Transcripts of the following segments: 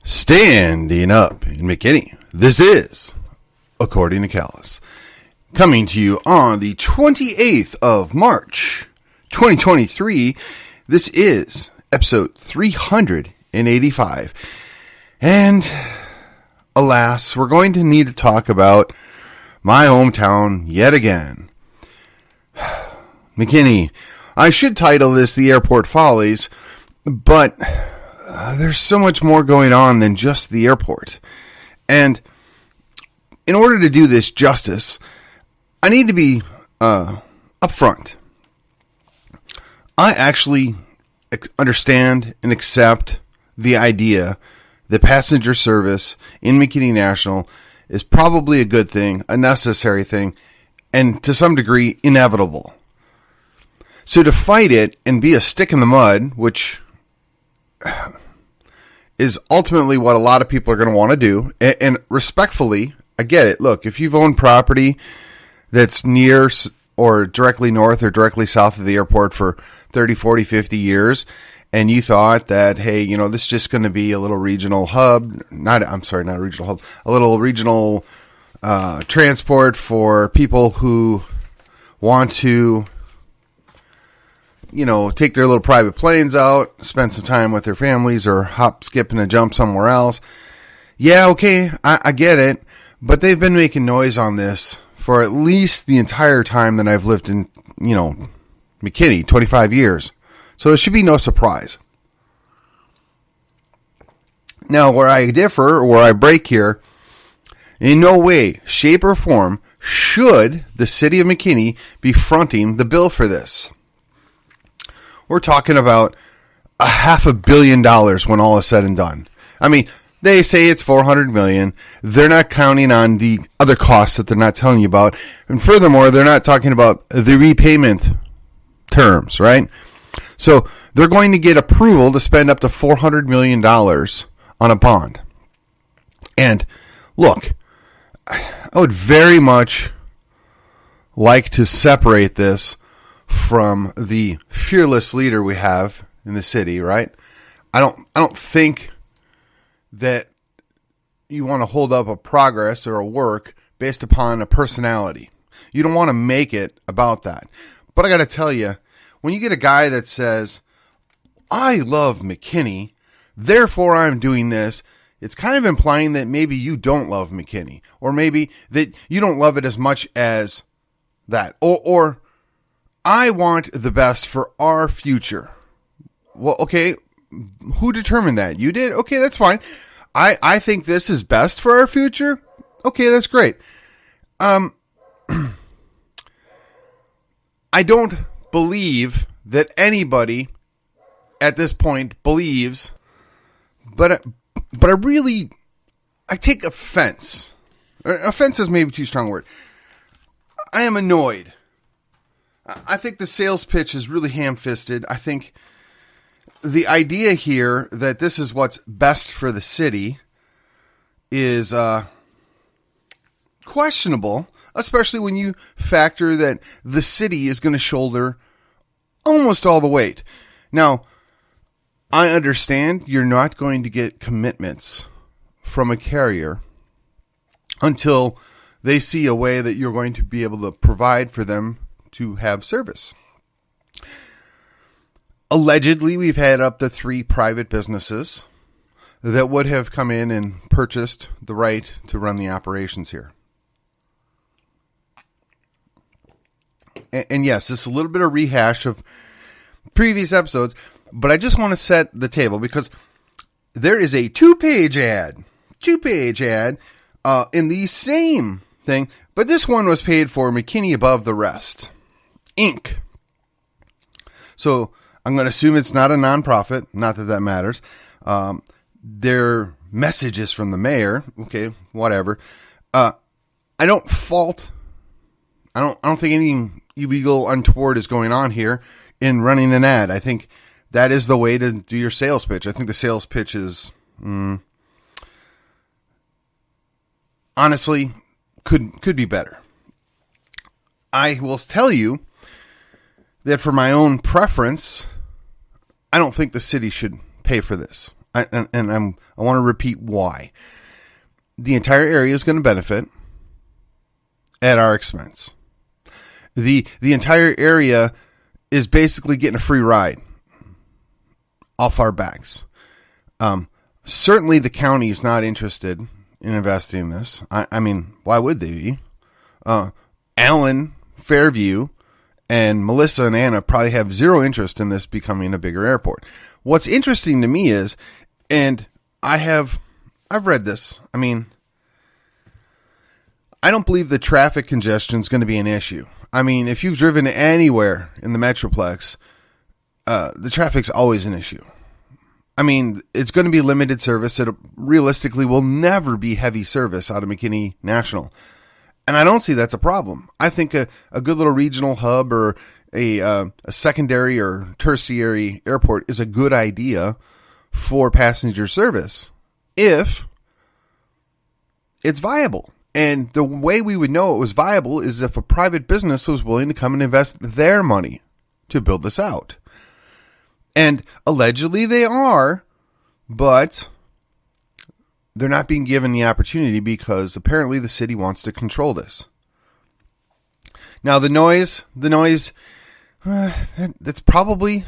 Standing up in McKinney. This is According to Callus. Coming to you on the 28th of March, 2023. This is episode 385. And alas, we're going to need to talk about my hometown yet again. McKinney. I should title this The Airport Follies, but there's so much more going on than just the airport. And in order to do this justice, I need to be upfront. I actually understand and accept the idea that passenger service in McKinney National is probably a good thing, a necessary thing, and to some degree inevitable. So to fight it and be a stick in the mud, which is ultimately what a lot of people are going to want to do, and respectfully, I get it. Look, if you've owned property that's near or directly north or directly south of the airport for 30, 40, 50 years, and you thought that, hey, you know, this is just going to be a little regional hub, not a regional hub, a little regional transport for people who want to, you know, take their little private planes out, spend some time with their families, or hop, skip, and a jump somewhere else. Yeah, okay, I get it, but they've been making noise on this for at least the entire time that I've lived in, you know, McKinney, 25 years. So it should be no surprise. Now, where I differ, or where I break here, in no way, shape, or form should the city of McKinney be fronting the bill for this. We're talking about $500 million when all is said and done. I mean, they say it's $400 million. They're not counting on the other costs that they're not telling you about. And furthermore, they're not talking about the repayment terms, right? So they're going to get approval to spend up to $400 million on a bond. And look, I would very much like to separate this from the fearless leader we have in the city, right? I don't think that you want to hold up a progress or a work based upon a personality. You don't want to make it about that. But I got to tell you, when you get a guy that says, I love McKinney, therefore I'm doing this, it's kind of implying that maybe you don't love McKinney, or maybe that you don't love it as much as that, or I want the best for our future. Well, okay, who determined that? You did? Okay, that's fine. I think this is best for our future. Okay, that's great. I don't believe that anybody at this point believes, but I take offense. Offense is maybe too strong a word. I am annoyed. I think the sales pitch is really ham-fisted. I think the idea here that this is what's best for the city is questionable, especially when you factor that the city is going to shoulder almost all the weight. Now, I understand you're not going to get commitments from a carrier until they see a way that you're going to be able to provide for them to have service. Allegedly, we've had up to 3 private businesses that would have come in and purchased the right to run the operations here. And yes, this is a little bit of rehash of previous episodes, but I just want to set the table because there is a two-page ad in the same thing, but this one was paid for McKinney Above the Rest, Inc. So I'm going to assume it's not a nonprofit, not that that matters. Their message is from the mayor. Okay, whatever. I don't think anything illegal, untoward is going on here in running an ad. I think that is the way to do your sales pitch. I think the sales pitch is, honestly, could be better. I will tell you that for my own preference, I don't think the city should pay for this. I want to repeat why. The entire area is going to benefit at our expense. The entire area is basically getting a free ride off our backs. Certainly the county is not interested in investing in this. I mean, why would they be? Alan, Fairview, and Melissa and Anna probably have zero interest in this becoming a bigger airport. What's interesting to me is, and I've read this. I mean, I don't believe the traffic congestion is going to be an issue. I mean, if you've driven anywhere in the Metroplex, the traffic's always an issue. I mean, it's going to be limited service. It realistically will never be heavy service out of McKinney National. And I don't see that's a problem. I think a good little regional hub or a secondary or tertiary airport is a good idea for passenger service if it's viable. And the way we would know it was viable is if a private business was willing to come and invest their money to build this out. And allegedly they are, but they're not being given the opportunity because apparently the city wants to control this. Now the noise, that's probably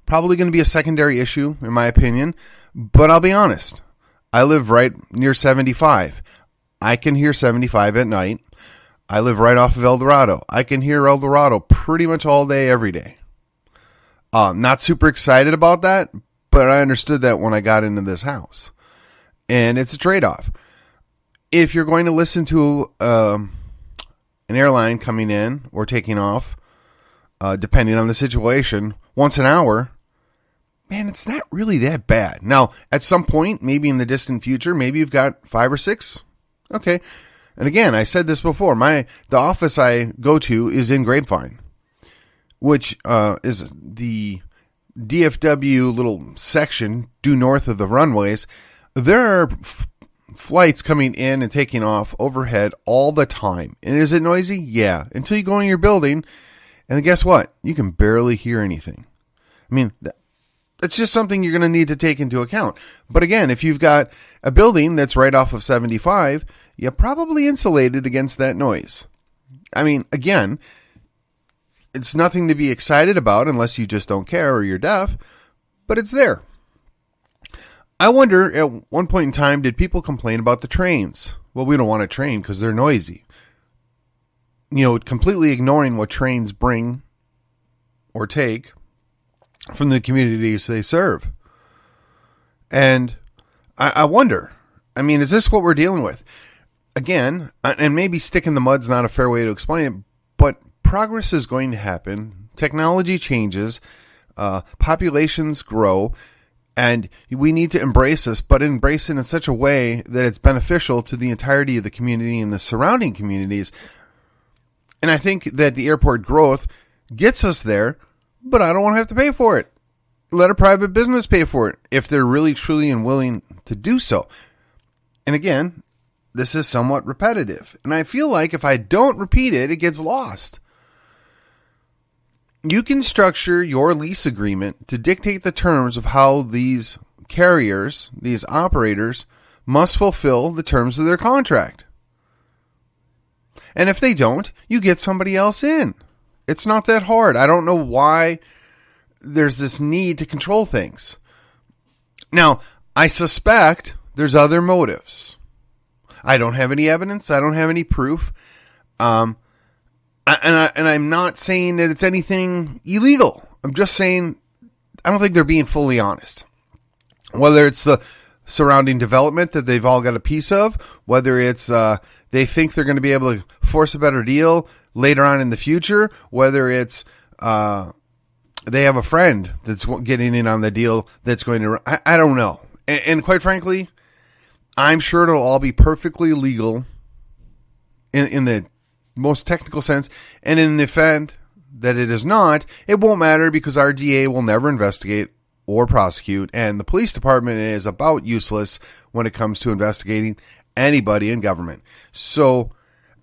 going to be a secondary issue in my opinion. But I'll be honest, I live right near 75. I can hear 75 at night. I live right off of El Dorado. I can hear El Dorado pretty much all day, every day. Not super excited about that, but I understood that when I got into this house. And it's a trade-off. If you're going to listen to an airline coming in or taking off, depending on the situation, once an hour, man, it's not really that bad. Now, at some point, maybe in the distant future, maybe you've got 5 or 6. Okay. And again, I said this before. The office I go to is in Grapevine, which is the DFW little section due north of the runways. There are flights coming in and taking off overhead all the time. And is it noisy? Yeah. Until you go in your building, and guess what? You can barely hear anything. I mean, it's just something you're going to need to take into account. But again, if you've got a building that's right off of 75, you're probably insulated against that noise. I mean, again, it's nothing to be excited about unless you just don't care or you're deaf, but it's there. I wonder, at one point in time, did people complain about the trains? Well, we don't want a train because they're noisy. You know, completely ignoring what trains bring or take from the communities they serve. And I wonder, I mean, is this what we're dealing with? Again, and maybe stick in the mud's not a fair way to explain it, but progress is going to happen. Technology changes, populations grow, and we need to embrace this, but embrace it in such a way that it's beneficial to the entirety of the community and the surrounding communities. And I think that the airport growth gets us there, but I don't want to have to pay for it. Let a private business pay for it if they're really, truly, and willing to do so. And again, this is somewhat repetitive. And I feel like if I don't repeat it, it gets lost. You can structure your lease agreement to dictate the terms of how these carriers, these operators, must fulfill the terms of their contract. And if they don't, you get somebody else in. It's not that hard. I don't know why there's this need to control things. Now, I suspect there's other motives. I don't have any evidence. I don't have any proof. And I'm not saying that it's anything illegal. I'm just saying I don't think they're being fully honest. Whether it's the surrounding development that they've all got a piece of, whether it's they think they're going to be able to force a better deal later on in the future, whether it's they have a friend that's getting in on the deal that's going to... I don't know. And quite frankly, I'm sure it'll all be perfectly legal in the most technical sense. And in the event that it is not, it won't matter because our DA will never investigate or prosecute. And the police department is about useless when it comes to investigating anybody in government. So,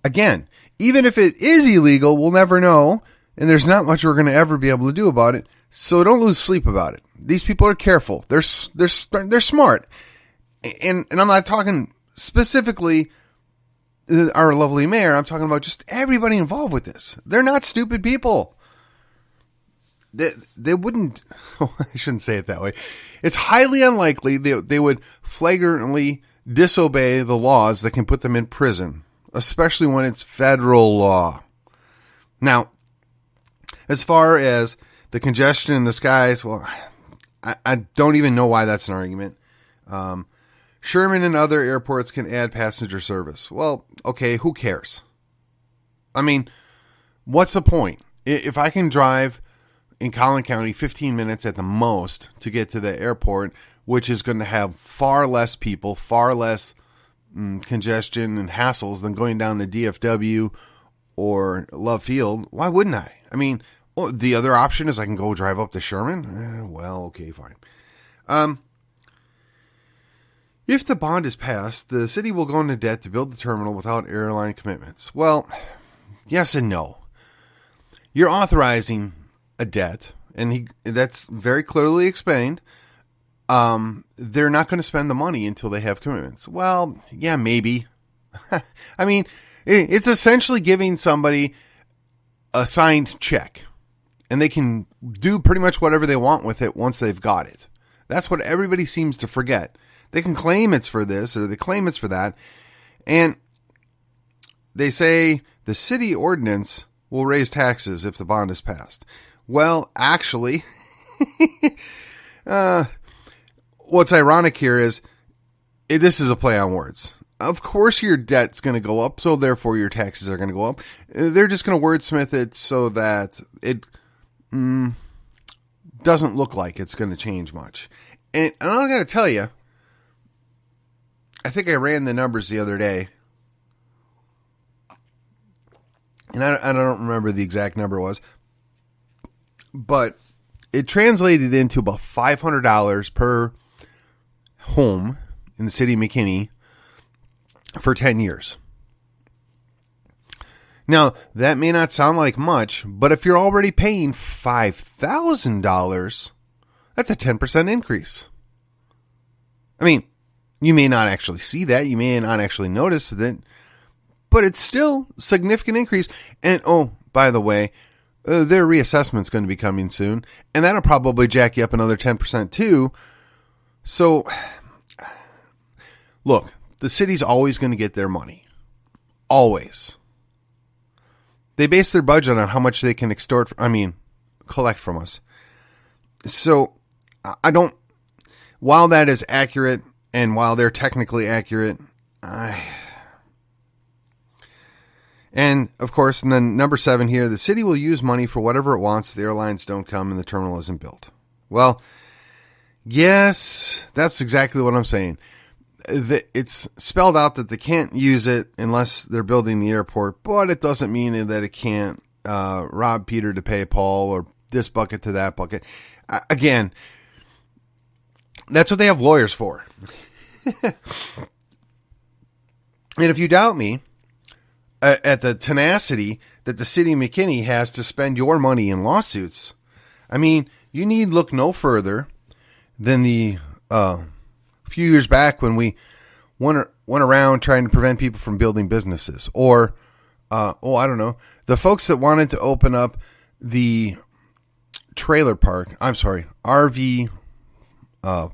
again, even if it is illegal, we'll never know. And there's not much we're going to ever be able to do about it. So don't lose sleep about it. These people are careful. They're smart. And I'm not talking specifically our lovely mayor. I'm talking about just everybody involved with this. They're not stupid people. They wouldn't, I shouldn't say it that way. It's highly unlikely they would flagrantly disobey the laws that can put them in prison, especially when it's federal law. Now, as far as the congestion in the skies, well, I don't even know why that's an argument. Sherman and other airports can add passenger service. Well, okay, who cares? I mean, what's the point? If I can drive in Collin County 15 minutes at the most to get to the airport, which is going to have far less people, far less congestion and hassles than going down to DFW or Love Field, why wouldn't I? I mean, the other option is I can go drive up to Sherman. Well, okay, fine. If the bond is passed, the city will go into debt to build the terminal without airline commitments. Well, yes and no. You're authorizing a debt, and that's very clearly explained. They're not going to spend the money until they have commitments. Well, yeah, maybe. I mean, it's essentially giving somebody a signed check, and they can do pretty much whatever they want with it once they've got it. That's what everybody seems to forget. They can claim it's for this or they claim it's for that, and they say the city ordinance will raise taxes if the bond is passed. Well, actually, what's ironic here is this is a play on words. Of course your debt's going to go up, so therefore your taxes are going to go up. They're just going to wordsmith it so that it doesn't look like it's going to change much. And I'm going to tell you, I think I ran the numbers the other day, and I don't remember the exact number it was, but it translated into about $500 per home in the city of McKinney for 10 years. Now, that may not sound like much, but if you're already paying $5,000, that's a 10% increase. I mean, you may not actually see that. You may not actually notice that, but it's still a significant increase. And, oh, by the way, their reassessment's going to be coming soon, and that'll probably jack you up another 10% too. So, look, the city's always going to get their money. Always. They base their budget on how much they can collect from us. So, while that is accurate, and while they're technically accurate, and of course, and then number 7 here, the city will use money for whatever it wants if the airlines don't come and the terminal isn't built. Well, yes, that's exactly what I'm saying. It's spelled out that they can't use it unless they're building the airport, but it doesn't mean that it can't rob Peter to pay Paul or this bucket to that bucket. Again, that's what they have lawyers for. And if you doubt me, at the tenacity that the city of McKinney has to spend your money in lawsuits, I mean, you need look no further than the few years back when we went around trying to prevent people from building businesses, or I don't know, the folks that wanted to open up the RV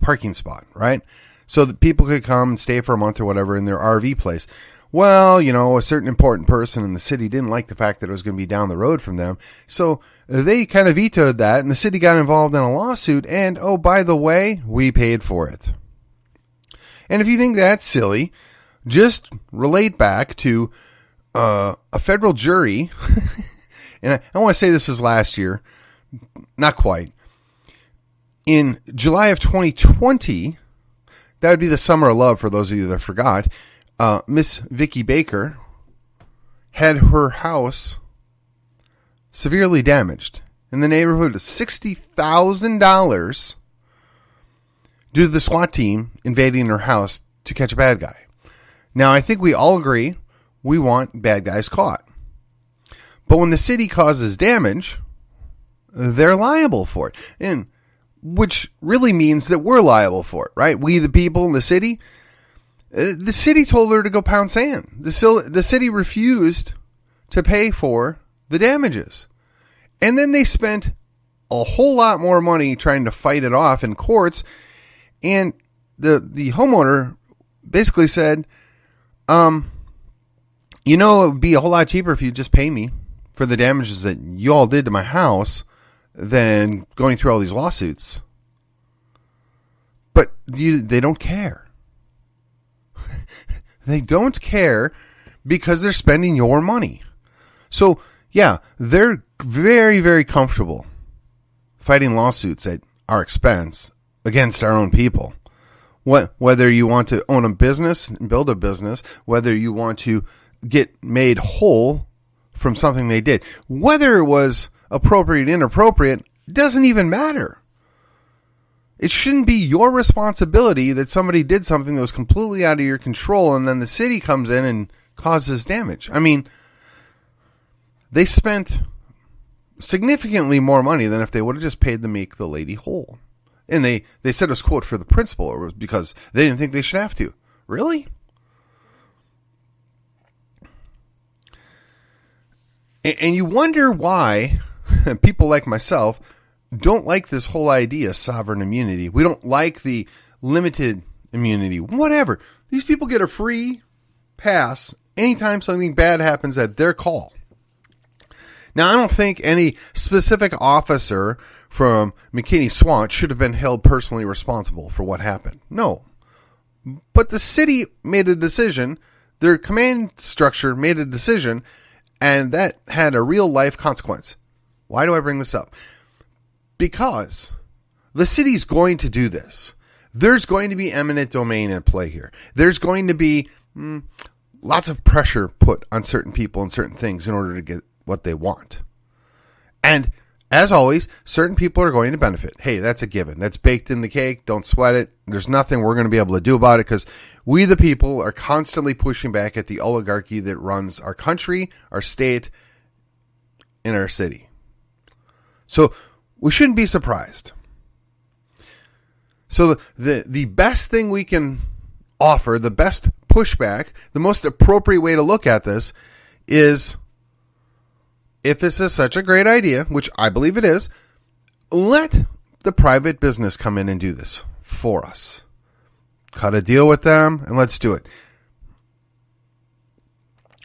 parking spot, right? So that people could come and stay for a month or whatever in their RV place. Well, a certain important person in the city didn't like the fact that it was going to be down the road from them. So they kind of vetoed that, and the city got involved in a lawsuit, and, oh, by the way, we paid for it. And if you think that's silly, just relate back to a federal jury, and I want to say this is last year, not quite. In July of 2020, that would be the summer of love for those of you that forgot, Miss Vicky Baker had her house severely damaged in the neighborhood of $60,000 due to the SWAT team invading her house to catch a bad guy. Now, I think we all agree we want bad guys caught. But when the city causes damage, they're liable for it. And which really means that we're liable for it, right? We, the people in the city. The city told her to go pound sand. The city refused to pay for the damages. And then they spent a whole lot more money trying to fight it off in courts. And the homeowner basically said, it would be a whole lot cheaper if you just pay me for the damages that you all did to my house than going through all these lawsuits. But they don't care. They don't care because they're spending your money. So, yeah, they're very, very comfortable fighting lawsuits at our expense against our own people. Whether you want to own a business and build a business, whether you want to get made whole from something they did, whether it was appropriate, inappropriate, doesn't even matter. It shouldn't be your responsibility that somebody did something that was completely out of your control and then the city comes in and causes damage. I mean, they spent significantly more money than if they would have just paid to make the lady whole. And they said it was, quote, for the principle, or was because they didn't think they should have to. Really? And you wonder why people like myself don't like this whole idea of sovereign immunity. We don't like the limited immunity. Whatever. These people get a free pass anytime something bad happens at their call. Now, I don't think any specific officer from McKinney Swamp should have been held personally responsible for what happened. No. But the city made a decision. Their command structure made a decision, and that had a real life consequence. Why do I bring this up? Because the city's going to do this. There's going to be eminent domain at play here. There's going to be lots of pressure put on certain people and certain things in order to get what they want. And as always, certain people are going to benefit. Hey, that's a given. That's baked in the cake. Don't sweat it. There's nothing we're going to be able to do about it because we, the people, are constantly pushing back at the oligarchy that runs our country, our state, and our city. So we shouldn't be surprised. So the best thing we can offer, the best pushback, the most appropriate way to look at this is, if this is such a great idea, which I believe it is, let the private business come in and do this for us. Cut a deal with them and let's do it.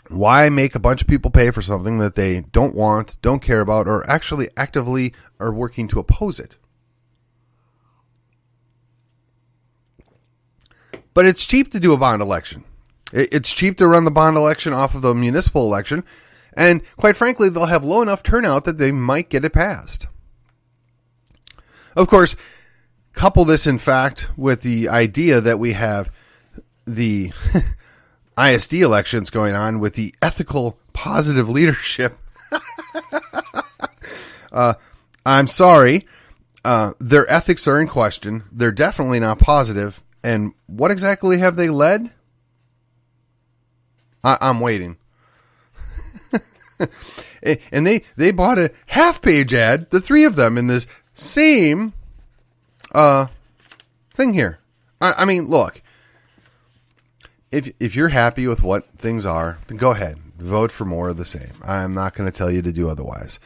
Why make a bunch of people pay for something that they don't want, don't care about, or actually actively are working to oppose it? But it's cheap to do a bond election. It's cheap to run the bond election off of the municipal election. And quite frankly, they'll have low enough turnout that they might get it passed. Of course, couple this, in fact, with the idea that we have the ISD elections going on with the ethical, positive leadership. I'm sorry. Their ethics are in question. They're definitely not positive. And what exactly have they led? I'm waiting. And they bought a half-page ad, the three of them, in this same thing here. I mean, look. If you're happy with what things are, then go ahead. Vote for more of the same. I'm not going to tell you to do otherwise.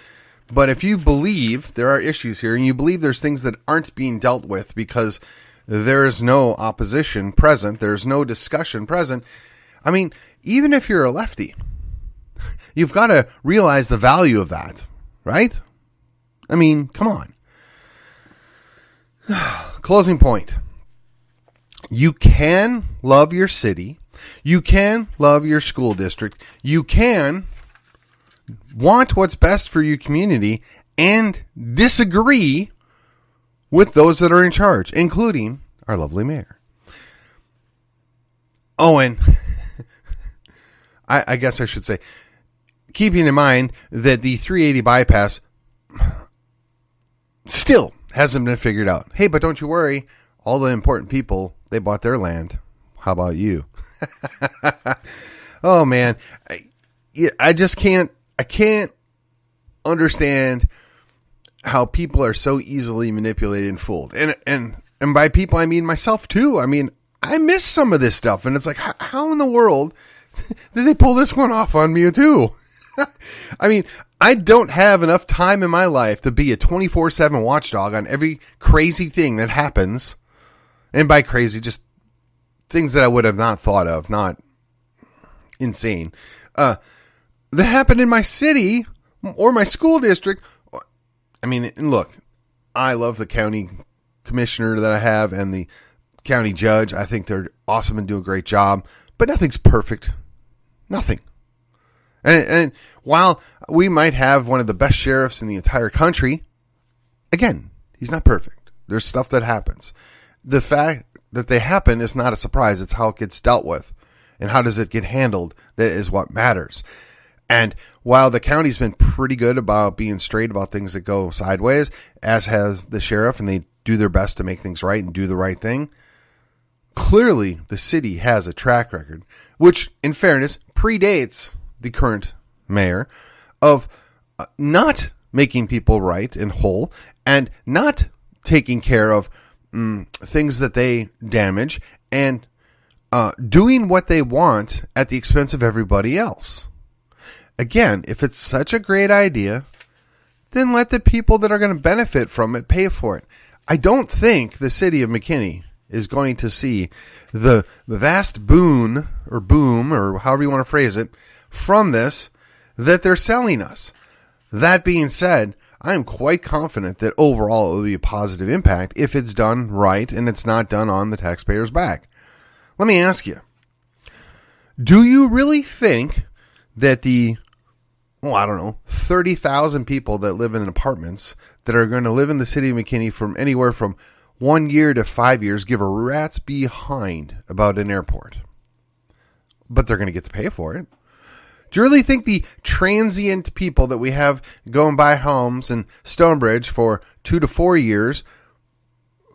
But if you believe there are issues here, and you believe there's things that aren't being dealt with because there is no opposition present, there's no discussion present, I mean, even if you're a lefty, you've got to realize the value of that, right? I mean, come on. Closing point. You can love your city. You can love your school district. You can want what's best for your community and disagree with those that are in charge, including our lovely mayor. Oh, and I guess I should say, keeping in mind that the 380 bypass still hasn't been figured out. Hey, but don't you worry. All the important people, they bought their land. How about you? Oh, man. I just can't understand how people are so easily manipulated and fooled. And by people, I mean myself too. I mean, I miss some of this stuff, and it's like, how in the world did they pull this one off on me too? I mean, I don't have enough time in my life to be a 24/7 watchdog on every crazy thing that happens. And by crazy, just things that I would have not thought of, not insane, that happened in my city or my school district. I mean, and look, I love the county commissioner that I have and the county judge. I think they're awesome and do a great job, but nothing's perfect. Nothing. And while we might have one of the best sheriffs in the entire country, again, he's not perfect. There's stuff that happens. The fact that they happen is not a surprise. It's how it gets dealt with and how does it get handled that is what matters. And while the county's been pretty good about being straight about things that go sideways, as has the sheriff, and they do their best to make things right and do the right thing, clearly the city has a track record, which, in fairness, predates the current mayor, of not making people right and whole and not taking care of things that they damage and doing what they want at the expense of everybody else. Again, if it's such a great idea, then let the people that are going to benefit from it pay for it. I don't think the city of McKinney is going to see the vast boon or boom or however you want to phrase it from this that they're selling us. That being said, I am quite confident that overall it will be a positive impact if it's done right and it's not done on the taxpayer's back. Let me ask you, do you really think that the, 30,000 people that live in apartments that are going to live in the city of McKinney from anywhere from 1 year to 5 years give a rat's behind about an airport? But they're going to get to pay for it. Do you really think the transient people that we have going by homes in Stonebridge for 2 to 4 years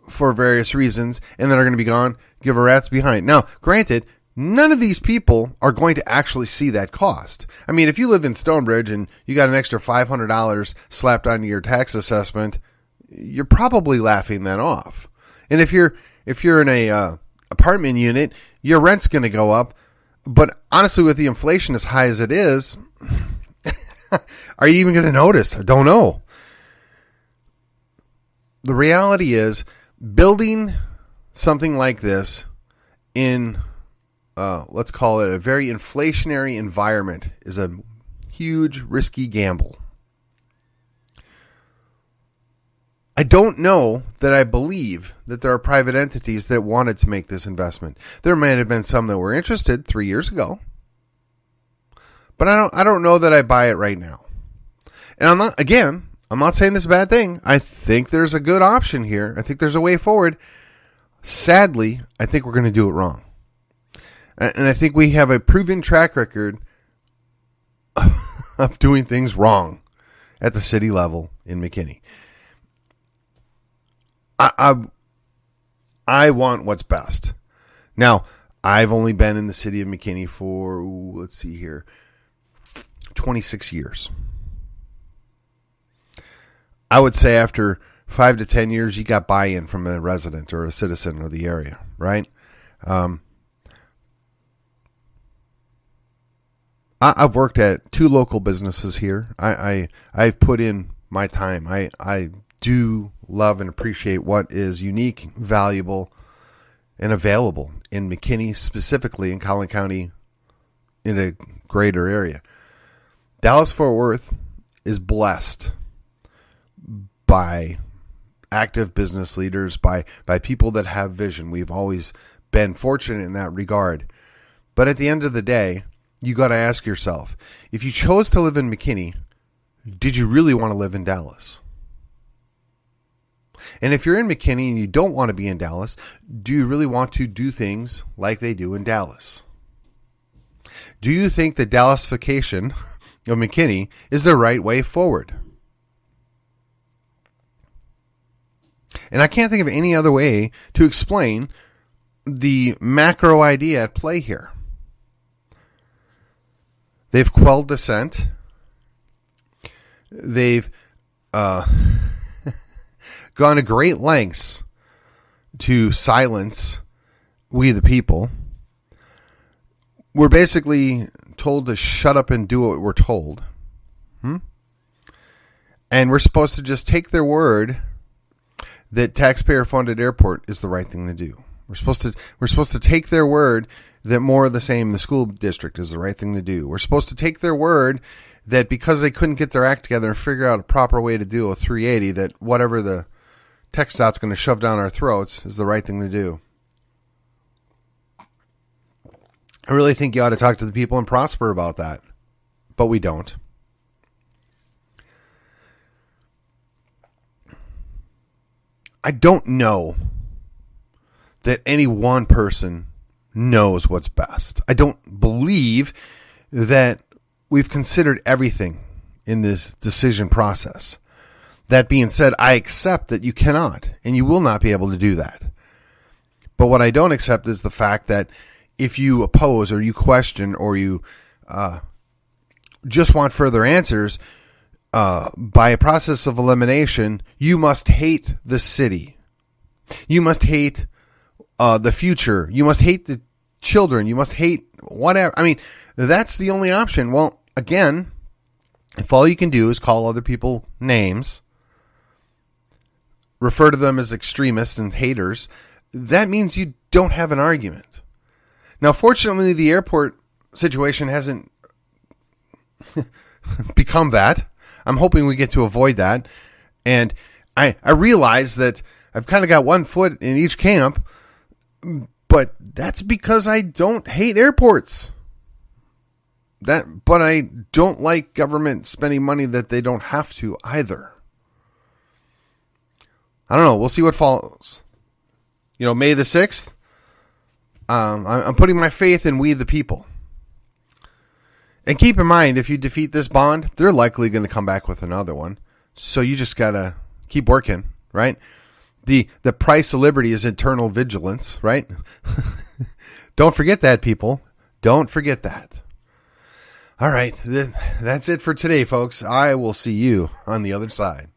for various reasons and then are going to be gone give a rat's behind? Now, granted, none of these people are going to actually see that cost. I mean, if you live in Stonebridge and you got an extra $500 slapped on your tax assessment, you're probably laughing that off. And if you're in a apartment unit, your rent's going to go up. But honestly, with the inflation as high as it is, are you even going to notice? I don't know. The reality is, building something like this in, let's call it a very inflationary environment, is a huge, risky gamble. I don't know that I believe that there are private entities that wanted to make this investment. There might have been some that were interested 3 years ago, but I don't know that I buy it right now. And I'm not saying this is a bad thing. I think there's a good option here. I think there's a way forward. Sadly, I think we're going to do it wrong. And I think we have a proven track record of doing things wrong at the city level in McKinney. I want what's best. Now, I've only been in the city of McKinney for, 26 years. I would say after 5 to 10 years, you got buy-in from a resident or a citizen of the area, right? I've worked at 2 local businesses here. I've put in my time. I do love and appreciate what is unique, valuable, and available in McKinney, specifically in Collin County, in a greater area. Dallas-Fort Worth is blessed by active business leaders, by people that have vision. We've always been fortunate in that regard. But at the end of the day, you got to ask yourself, if you chose to live in McKinney, did you really want to live in Dallas? And if you're in McKinney and you don't want to be in Dallas, do you really want to do things like they do in Dallas? Do you think the Dallasification of McKinney is the right way forward? And I can't think of any other way to explain the macro idea at play here. They've quelled dissent. They've gone to great lengths to silence we the people. We're basically told to shut up and do what we're told. And we're supposed to just take their word that taxpayer-funded airport is the right thing to do. We're supposed to take their word that more of the same, the school district, is the right thing to do. We're supposed to take their word that because they couldn't get their act together and figure out a proper way to do a 380, that whatever the TxDOT's going to shove down our throats is the right thing to do. I really think you ought to talk to the people in Prosper about that, but we don't. I don't know that any one person knows what's best. I don't believe that we've considered everything in this decision process. That being said, I accept that you cannot and you will not be able to do that. But what I don't accept is the fact that if you oppose or you question or you just want further answers, by a process of elimination, you must hate the city. You must hate the future. You must hate the children. You must hate whatever. I mean, that's the only option. Well, again, if all you can do is call other people names, refer to them as extremists and haters, that means you don't have an argument. Now, fortunately, the airport situation hasn't become that. I'm hoping we get to avoid that. And I realize that I've kind of got one foot in each camp, but that's because I don't hate airports. But I don't like government spending money that they don't have to either. I don't know. We'll see what follows. May the 6th, I'm putting my faith in we the people. And keep in mind, if you defeat this bond, they're likely going to come back with another one. So you just got to keep working, right? The price of liberty is eternal vigilance, right? Don't forget that, people. Don't forget that. All right. That's it for today, folks. I will see you on the other side.